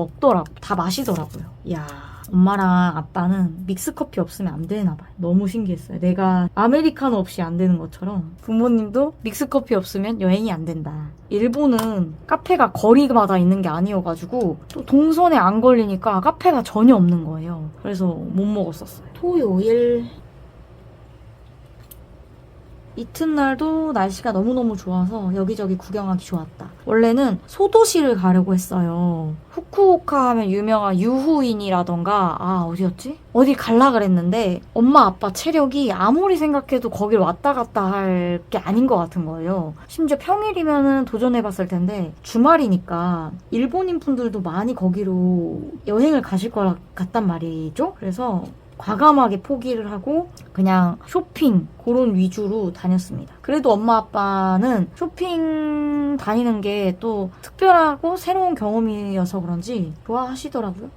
마시더라고요. 이야. 엄마랑 아빠는 믹스커피 없으면 안 되나 봐요. 너무 신기했어요. 내가 아메리카노 없이 안 되는 것처럼 부모님도 믹스커피 없으면 여행이 안 된다. 일본은 카페가 거리마다 있는 게 아니어가지고 또 동선에 안 걸리니까 카페가 전혀 없는 거예요. 그래서 못 먹었었어요. 토요일 이튿날도 날씨가 너무너무 좋아서 여기저기 구경하기 좋았다. 원래는 소도시를 가려고 했어요. 후쿠오카 하면 유명한 유후인이라던가 어디였지? 어디 갈라 그랬는데 엄마 아빠 체력이 아무리 생각해도 거길 왔다 갔다 할 게 아닌 것 같은 거예요. 심지어 평일이면은 도전해봤을 텐데 주말이니까 일본인 분들도 많이 거기로 여행을 가실 것 같단 말이죠. 그래서 과감하게 포기를 하고 그냥 쇼핑 그런 위주로 다녔습니다. 그래도 엄마 아빠는 쇼핑 다니는 게 또 특별하고 새로운 경험이어서 그런지 좋아하시더라고요.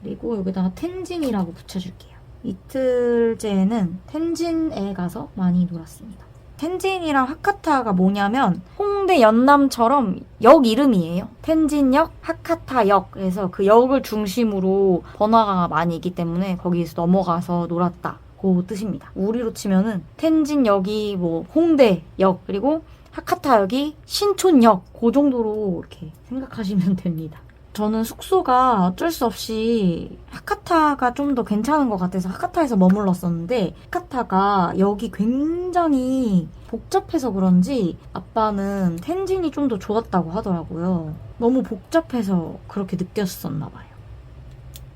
그리고 여기다가 텐진이라고 붙여줄게요. 이틀째는 텐진에 가서 많이 놀았습니다. 텐진이랑 하카타가 뭐냐면 홍대 연남처럼 역 이름이에요. 텐진역, 하카타역. 그래서 그 역을 중심으로 번화가가 많이 있기 때문에 거기에서 넘어가서 놀았다. 그 뜻입니다. 우리로 치면은 텐진역이 뭐 홍대역 그리고 하카타역이 신촌역 그 정도로 이렇게 생각하시면 됩니다. 저는 숙소가 어쩔 수 없이 하카타가 좀 더 괜찮은 것 같아서 하카타에서 머물렀었는데 하카타가 역이 굉장히 복잡해서 그런지 아빠는 텐진이 좀 더 좋았다고 하더라고요. 너무 복잡해서 그렇게 느꼈었나 봐요.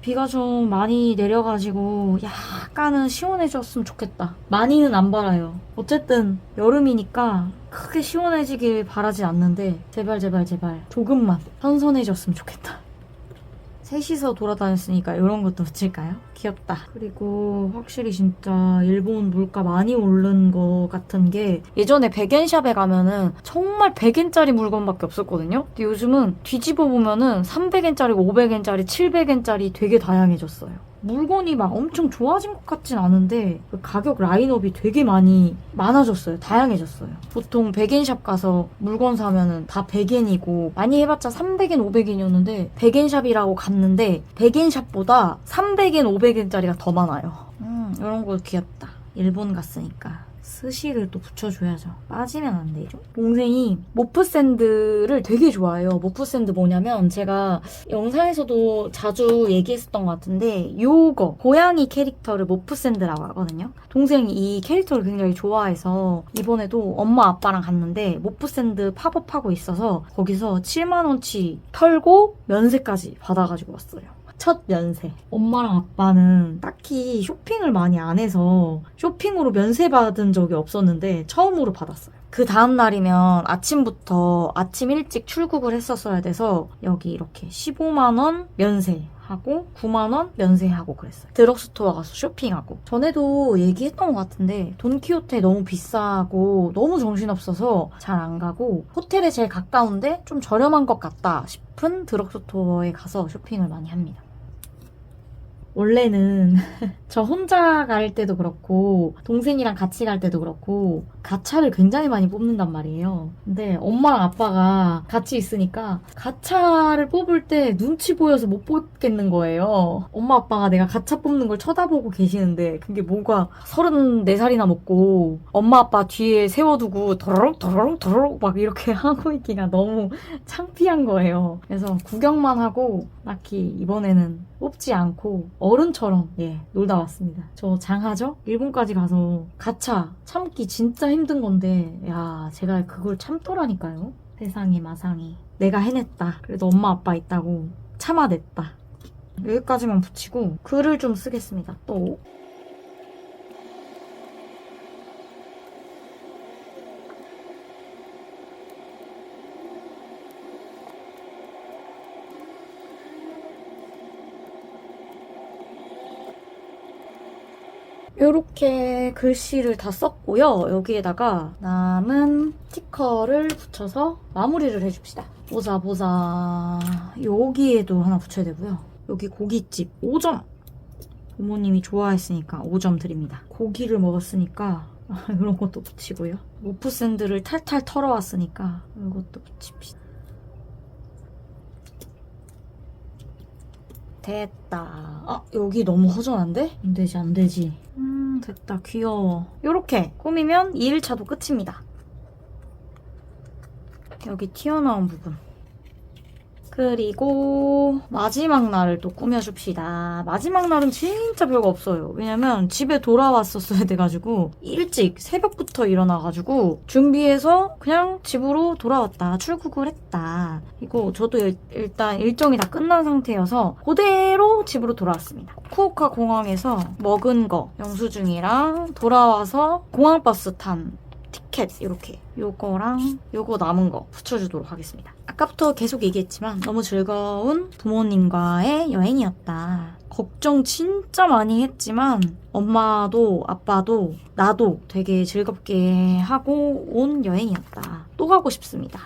비가 좀 많이 내려가지고 약간은 시원해졌으면 좋겠다. 많이는 안 바라요. 어쨌든 여름이니까 크게 시원해지길 바라지 않는데 제발 조금만 선선해졌으면 좋겠다. 셋이서 돌아다녔으니까 이런 것도 붙일까요? 귀엽다. 그리고 확실히 진짜 일본 물가 많이 오른 것 같은 게 예전에 100엔샵에 가면은 정말 100엔짜리 물건밖에 없었거든요. 근데 요즘은 뒤집어 보면은 300엔짜리, 500엔짜리, 700엔짜리 되게 다양해졌어요. 물건이 막 엄청 좋아진 것 같진 않은데 그 가격 라인업이 되게 많아졌어요. 다양해졌어요. 보통 100엔샵 가서 물건 사면은 다 100엔이고 많이 해봤자 300엔, 500엔이었는데 100엔샵이라고 갔는데 100엔샵보다 300엔, 500엔짜리가 더 많아요. 이런 거 귀엽다. 일본 갔으니까 스시를 또 붙여줘야죠. 빠지면 안 되죠. 동생이 모프샌드를 되게 좋아해요. 모프샌드 뭐냐면 제가 영상에서도 자주 얘기했었던 것 같은데 요거 고양이 캐릭터를 모프샌드라고 하거든요. 동생이 이 캐릭터를 굉장히 좋아해서 이번에도 엄마 아빠랑 갔는데 모프샌드 팝업하고 있어서 거기서 7만원치 털고 면세까지 받아가지고 왔어요. 첫 면세. 엄마랑 아빠는 딱히 쇼핑을 많이 안 해서 쇼핑으로 면세 받은 적이 없었는데 처음으로 받았어요. 그 다음 날이면 아침부터 아침 일찍 출국을 했었어야 돼서 여기 이렇게 15만원 면세하고 9만원 면세하고 그랬어요. 드럭스토어 가서 쇼핑하고. 전에도 얘기했던 것 같은데 돈키호테 너무 비싸고 너무 정신없어서 잘 안 가고 호텔에 제일 가까운데 좀 저렴한 것 같다 싶은 드럭스토어에 가서 쇼핑을 많이 합니다. 원래는 저 혼자 갈 때도 그렇고 동생이랑 같이 갈 때도 그렇고 가차를 굉장히 많이 뽑는단 말이에요. 근데 엄마랑 아빠가 같이 있으니까 가차를 뽑을 때 눈치 보여서 못 뽑겠는 거예요. 엄마 아빠가 내가 가차 뽑는 걸 쳐다보고 계시는데 그게 뭐가 34살이나 먹고 엄마 아빠 뒤에 세워두고 더러룩 막 이렇게 하고 있기가 너무 창피한 거예요. 그래서 구경만 하고 딱히 이번에는 뽑지 않고 어른처럼 놀다 왔습니다. 저 장하죠? 일본까지 가서 가차 참기 진짜 힘든 건데 제가 그걸 참더라니까요. 세상에 마상에. 내가 해냈다. 그래도 엄마 아빠 있다고 참아냈다. 여기까지만 붙이고 글을 좀 쓰겠습니다. 또 이렇게 글씨를 다 썼고요. 여기에다가 남은 스티커를 붙여서 마무리를 해줍시다. 보자. 여기에도 하나 붙여야 되고요. 여기 고깃집 5점. 부모님이 좋아했으니까 5점 드립니다. 고기를 먹었으니까 이런 것도 붙이고요. 모프샌드를 탈탈 털어왔으니까 이것도 붙입시다. 됐다. 여기 너무 허전한데? 안 되지. 됐다. 귀여워. 요렇게 꾸미면 2일차도 끝입니다. 여기 튀어나온 부분. 그리고 마지막 날을 또 꾸며줍시다. 마지막 날은 진짜 별거 없어요. 왜냐면 집에 돌아왔었어야 돼가지고 일찍 새벽부터 일어나가지고 준비해서 그냥 집으로 돌아왔다. 출국을 했다. 이거 저도 일단 일정이 다 끝난 상태여서 그대로 집으로 돌아왔습니다. 후쿠오카 공항에서 먹은 거 영수증이랑 돌아와서 공항버스 탄 티켓 이렇게 요거랑 요거 남은 거 붙여주도록 하겠습니다. 아까부터 계속 얘기했지만 너무 즐거운 부모님과의 여행이었다. 걱정 진짜 많이 했지만 엄마도 아빠도 나도 되게 즐겁게 하고 온 여행이었다. 또 가고 싶습니다.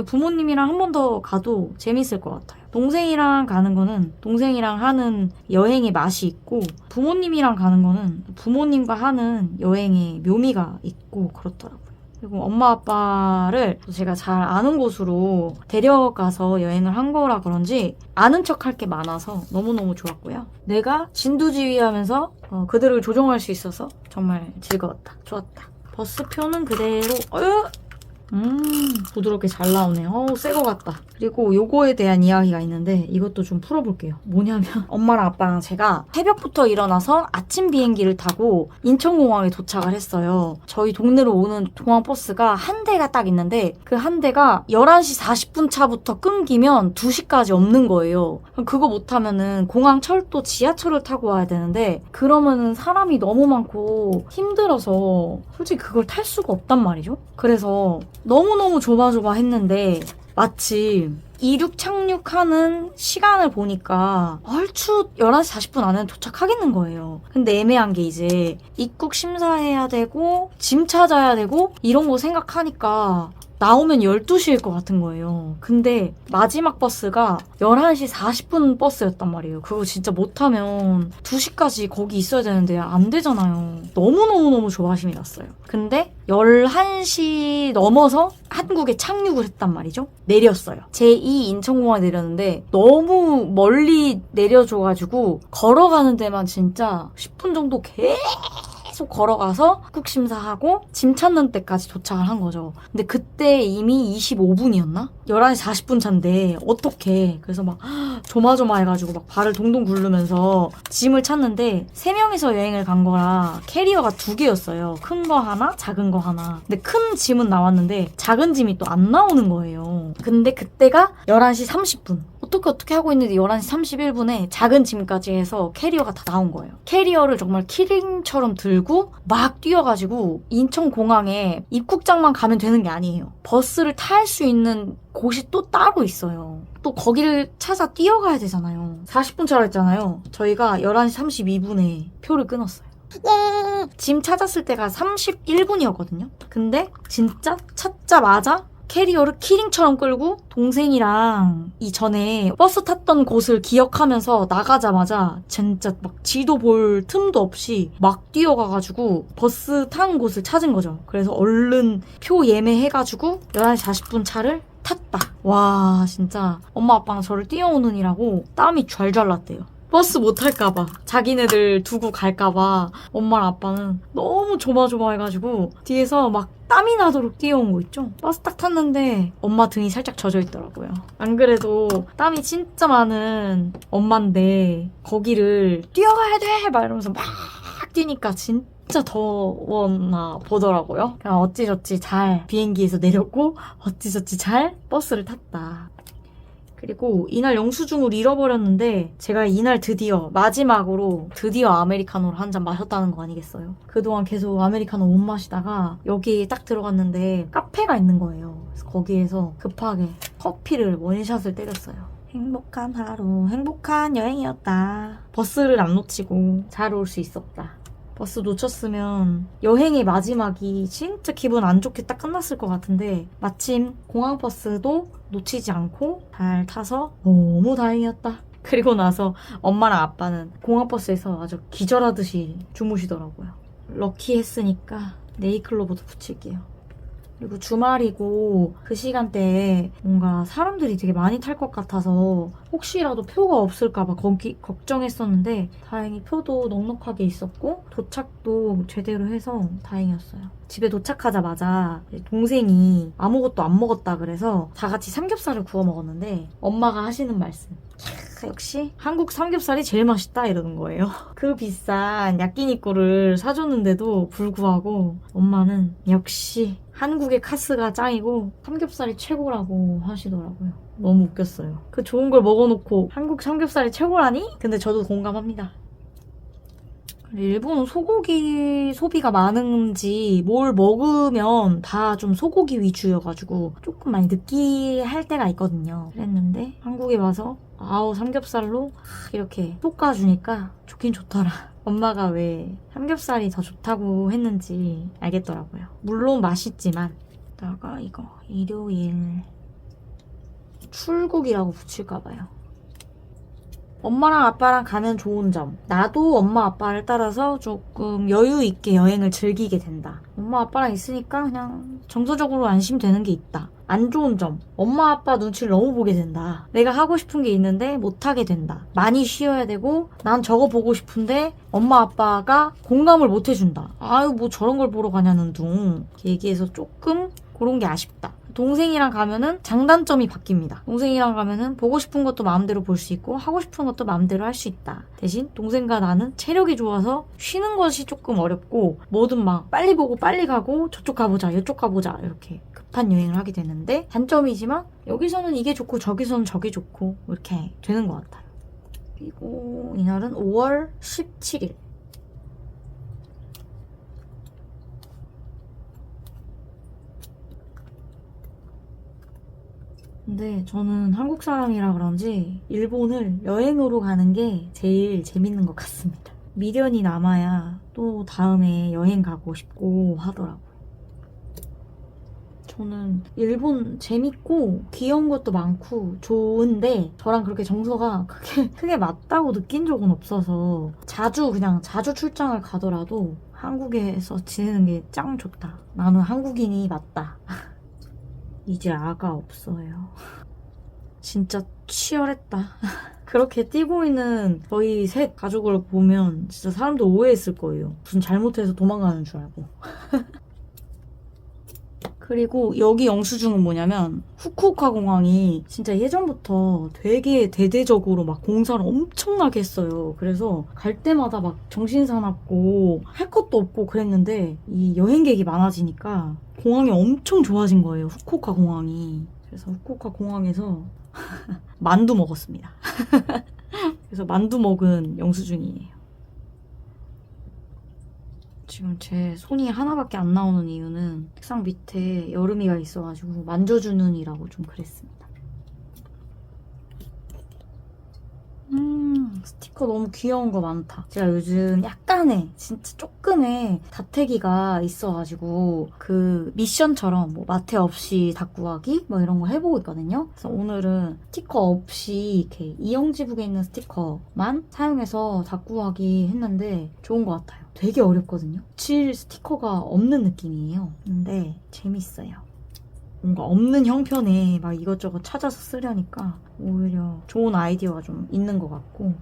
부모님이랑 한 번 더 가도 재밌을 것 같아요. 동생이랑 가는 거는 동생이랑 하는 여행의 맛이 있고 부모님이랑 가는 거는 부모님과 하는 여행의 묘미가 있고 그렇더라고요. 그리고 엄마 아빠를 제가 잘 아는 곳으로 데려가서 여행을 한 거라 그런지 아는 척 할 게 많아서 너무너무 좋았고요. 내가 진두지휘하면서 그들을 조종할 수 있어서 정말 즐거웠다. 좋았다. 버스표는 그대로 부드럽게 잘 나오네. 새 거 같다. 그리고 요거에 대한 이야기가 있는데 이것도 좀 풀어볼게요. 뭐냐면 엄마랑 아빠랑 제가 새벽부터 일어나서 아침 비행기를 타고 인천공항에 도착을 했어요. 저희 동네로 오는 공항버스가 한 대가 딱 있는데 그 한 대가 11시 40분 차부터 끊기면 2시까지 없는 거예요. 그거 못하면은 공항 철도 지하철을 타고 와야 되는데 그러면은 사람이 너무 많고 힘들어서 솔직히 그걸 탈 수가 없단 말이죠. 그래서 너무너무 조마조마했는데 마침 이륙 착륙하는 시간을 보니까 얼추 11시 40분 안에 도착하겠는 거예요. 근데 애매한 게 이제 입국 심사해야 되고 짐 찾아야 되고 이런 거 생각하니까 나오면 12시일 것 같은 거예요. 근데 마지막 버스가 11시 40분 버스였단 말이에요. 그거 진짜 못하면 2시까지 거기 있어야 되는데 안 되잖아요. 너무너무너무 조바심이 났어요. 근데 11시 넘어서 한국에 착륙을 했단 말이죠. 내렸어요. 제2 인천공항에 내렸는데 너무 멀리 내려줘가지고 걸어가는 데만 진짜 10분 정도 계속 걸어가서 입국 심사하고 짐 찾는 때까지 도착을 한 거죠. 근데 그때 이미 25분이었나? 11시 40분 차인데 어떡해. 그래서 막 조마조마해가지고 막 발을 동동 굴르면서 짐을 찾는데 3명이서 여행을 간 거라 캐리어가 2개였어요. 큰 거 하나, 작은 거 하나. 근데 큰 짐은 나왔는데 작은 짐이 또 안 나오는 거예요. 근데 그때가 11시 30분. 어떻게 하고 있는데 11시 31분에 작은 짐까지 해서 캐리어가 다 나온 거예요. 캐리어를 정말 키링처럼 들고 막 뛰어가지고 인천공항에 입국장만 가면 되는 게 아니에요. 버스를 탈 수 있는 곳이 또 따로 있어요. 또 거기를 찾아 뛰어가야 되잖아요. 40분 차로 했잖아요. 저희가 11시 32분에 표를 끊었어요. 짐 찾았을 때가 31분이었거든요. 근데 진짜 찾자마자 캐리어를 키링처럼 끌고 동생이랑 이전에 버스 탔던 곳을 기억하면서 나가자마자 진짜 막 지도 볼 틈도 없이 막 뛰어가가지고 버스 탄 곳을 찾은 거죠. 그래서 얼른 표 예매해가지고 11시 40분 차를 탔다. 와 진짜 엄마 아빠가 저를 뛰어오느니라고 땀이 좔좔 났대요. 버스 못 탈까봐 자기네들 두고 갈까봐 엄마랑 아빠는 너무 조마조마해가지고 뒤에서 막 땀이 나도록 뛰어온 거 있죠? 버스 딱 탔는데 엄마 등이 살짝 젖어 있더라고요. 안 그래도 땀이 진짜 많은 엄마인데 거기를 뛰어가야 돼! 막 이러면서 막 뛰니까 진짜 더웠나 보더라고요. 그냥 어찌저찌 잘 비행기에서 내렸고 어찌저찌 잘 버스를 탔다. 그리고 이날 영수증을 잃어버렸는데 제가 이날 마지막으로 드디어 아메리카노를 한 잔 마셨다는 거 아니겠어요? 그동안 계속 아메리카노 못 마시다가 여기 딱 들어갔는데 카페가 있는 거예요. 그래서 거기에서 급하게 커피를 원샷을 때렸어요. 행복한 하루, 행복한 여행이었다. 버스를 안 놓치고 잘 올 수 있었다. 버스 놓쳤으면 여행의 마지막이 진짜 기분 안 좋게 딱 끝났을 것 같은데 마침 공항버스도 놓치지 않고 잘 타서 너무 다행이었다. 그리고 나서 엄마랑 아빠는 공항버스에서 아주 기절하듯이 주무시더라고요. 럭키했으니까 네이클로버도 붙일게요. 그리고 주말이고 그 시간대에 뭔가 사람들이 되게 많이 탈 것 같아서 혹시라도 표가 없을까봐 걱정했었는데 다행히 표도 넉넉하게 있었고 도착도 제대로 해서 다행이었어요. 집에 도착하자마자 동생이 아무것도 안 먹었다 그래서 다 같이 삼겹살을 구워 먹었는데 엄마가 하시는 말씀. 역시 한국 삼겹살이 제일 맛있다 이러는 거예요. 그 비싼 야끼니꾸를 사줬는데도 불구하고 엄마는 역시 한국의 카스가 짱이고 삼겹살이 최고라고 하시더라고요. 너무 웃겼어요. 그 좋은 걸 먹어놓고 한국 삼겹살이 최고라니? 근데 저도 공감합니다. 일본은 소고기 소비가 많은지 뭘 먹으면 다 좀 소고기 위주여가지고 조금 많이 느끼할 때가 있거든요. 그랬는데 한국에 와서 아우 삼겹살로 이렇게 볶아주니까 좋긴 좋더라. 엄마가 왜 삼겹살이 더 좋다고 했는지 알겠더라고요. 물론 맛있지만 다가 이거 일요일 출국이라고 붙일까봐요. 엄마랑 아빠랑 가면 좋은 점. 나도 엄마 아빠를 따라서 조금 여유 있게 여행을 즐기게 된다. 엄마 아빠랑 있으니까 그냥 정서적으로 안심되는 게 있다. 안 좋은 점. 엄마 아빠 눈치를 너무 보게 된다. 내가 하고 싶은 게 있는데 못하게 된다. 많이 쉬어야 되고 난 저거 보고 싶은데 엄마 아빠가 공감을 못 해준다. 아유 뭐 저런 걸 보러 가냐는 둥. 얘기해서 조금 그런 게 아쉽다. 동생이랑 가면은 장단점이 바뀝니다. 동생이랑 가면은 보고 싶은 것도 마음대로 볼 수 있고 하고 싶은 것도 마음대로 할 수 있다. 대신 동생과 나는 체력이 좋아서 쉬는 것이 조금 어렵고 뭐든 막 빨리 보고 빨리 가고 저쪽 가보자 이쪽 가보자 이렇게 급한 여행을 하게 되는데 단점이지만 여기서는 이게 좋고 저기서는 저게 좋고 이렇게 되는 것 같아요. 그리고 이날은 5월 17일. 근데 저는 한국 사람이라 그런지 일본을 여행으로 가는 게 제일 재밌는 것 같습니다. 미련이 남아야 또 다음에 여행 가고 싶고 하더라고요. 저는 일본 재밌고 귀여운 것도 많고 좋은데 저랑 그렇게 정서가 크게 맞다고 느낀 적은 없어서 자주 출장을 가더라도 한국에서 지내는 게 짱 좋다. 나는 한국인이 맞다. 이제 아가 없어요. 진짜 치열했다. 그렇게 뛰고 있는 저희 셋 가족을 보면 진짜 사람들 오해했을 거예요. 무슨 잘못해서 도망가는 줄 알고. 그리고 여기 영수증은 뭐냐면 후쿠오카 공항이 진짜 예전부터 되게 대대적으로 막 공사를 엄청나게 했어요. 그래서 갈 때마다 막 정신사납고 할 것도 없고 그랬는데 이 여행객이 많아지니까 공항이 엄청 좋아진 거예요. 후쿠오카 공항이. 그래서 후쿠오카 공항에서 만두 먹었습니다. 그래서 만두 먹은 영수증이에요. 지금 제 손이 하나밖에 안 나오는 이유는 책상 밑에 여름이가 있어가지고 만져주는이라고 좀 그랬습니다. 스티커 너무 귀여운 거 많다. 제가 요즘 약간의 진짜 조금의 다태기가 있어가지고 그 미션처럼 뭐 마태 없이 다꾸하기 뭐 이런 거 해보고 있거든요. 그래서 오늘은 스티커 없이 이렇게 이영지북에 있는 스티커만 사용해서 다꾸하기 했는데 좋은 것 같아요. 되게 어렵거든요. 칠 스티커가 없는 느낌이에요. 근데 재밌어요. 뭔가 없는 형편에 막 이것저것 찾아서 쓰려니까 오히려 좋은 아이디어가 좀 있는 것 같고.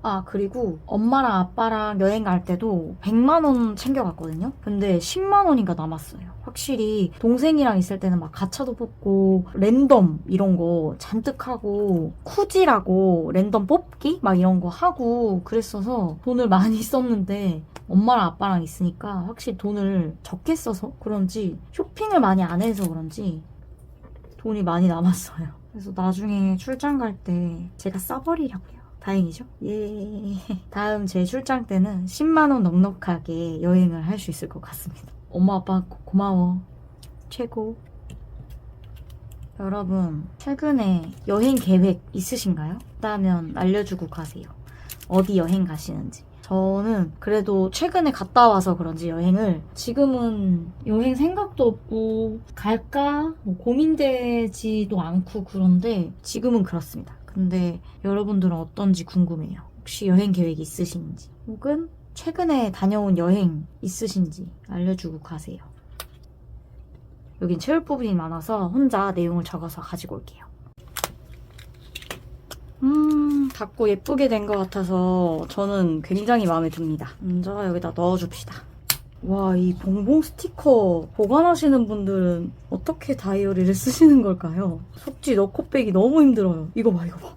아, 그리고 엄마랑 아빠랑 여행 갈 때도 100만 원 챙겨갔거든요. 근데 10만 원인가 남았어요. 확실히 동생이랑 있을 때는 막 가차도 뽑고 랜덤 이런 거 잔뜩 하고 쿠지라고 랜덤 뽑기 막 이런 거 하고 그랬어서 돈을 많이 썼는데 엄마랑 아빠랑 있으니까 확실히 돈을 적게 써서 그런지 쇼핑을 많이 안 해서 그런지 돈이 많이 남았어요. 그래서 나중에 출장 갈 때 제가 써버리려고요. 다행이죠? 예. 다음 제 출장 때는 10만 원 넉넉하게 여행을 할 수 있을 것 같습니다. 엄마 아빠 고마워. 최고. 여러분 최근에 여행 계획 있으신가요? 있다면 알려주고 가세요. 어디 여행 가시는지. 저는 그래도 최근에 갔다 와서 그런지 여행을 지금은 여행 생각도 없고 갈까 뭐 고민되지도 않고 그런데 지금은 그렇습니다. 근데 여러분들은 어떤지 궁금해요. 혹시 여행 계획 있으신지 혹은 최근에 다녀온 여행 있으신지 알려주고 가세요. 여긴 채울 부분이 많아서 혼자 내용을 적어서 가지고 올게요. 닫고 예쁘게 된 것 같아서 저는 굉장히 마음에 듭니다. 먼저 여기다 넣어줍시다. 와, 이 봉봉 스티커 보관하시는 분들은 어떻게 다이어리를 쓰시는 걸까요? 속지 넣고 빼기 너무 힘들어요. 이거 봐, 이거 봐.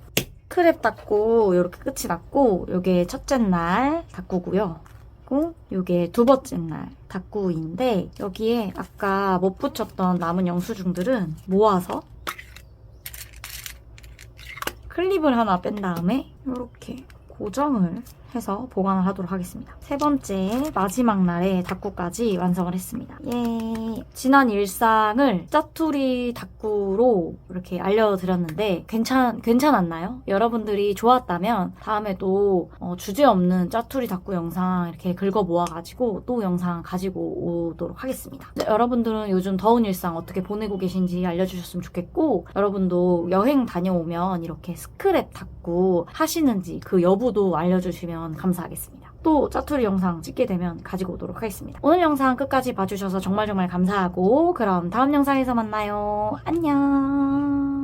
크랩 닫고 이렇게 끝이 났고 요게 첫째 날 닫구고요. 그리고 요게 두 번째 날 닫구인데 여기에 아까 못 붙였던 남은 영수증들은 모아서 클립을 하나 뺀 다음에 이렇게 고정을 해서 보관을 하도록 하겠습니다. 세 번째 마지막 날에 닫구까지 완성을 했습니다. 예. 지난 일상을 짜투리 닫구로 이렇게 알려드렸는데 괜찮았나요? 여러분들이 좋았다면 다음에도 주제 없는 짜투리 닫구 영상 이렇게 긁어 모아가지고 또 영상 가지고 오도록 하겠습니다. 네, 여러분들은 요즘 더운 일상 어떻게 보내고 계신지 알려주셨으면 좋겠고 여러분도 여행 다녀오면 이렇게 스크랩 닫구 하시는지 그 여부도 알려주시면 감사하겠습니다. 또 짜투리 영상 찍게 되면 가지고 오도록 하겠습니다. 오늘 영상 끝까지 봐주셔서 정말 감사하고 그럼 다음 영상에서 만나요. 안녕.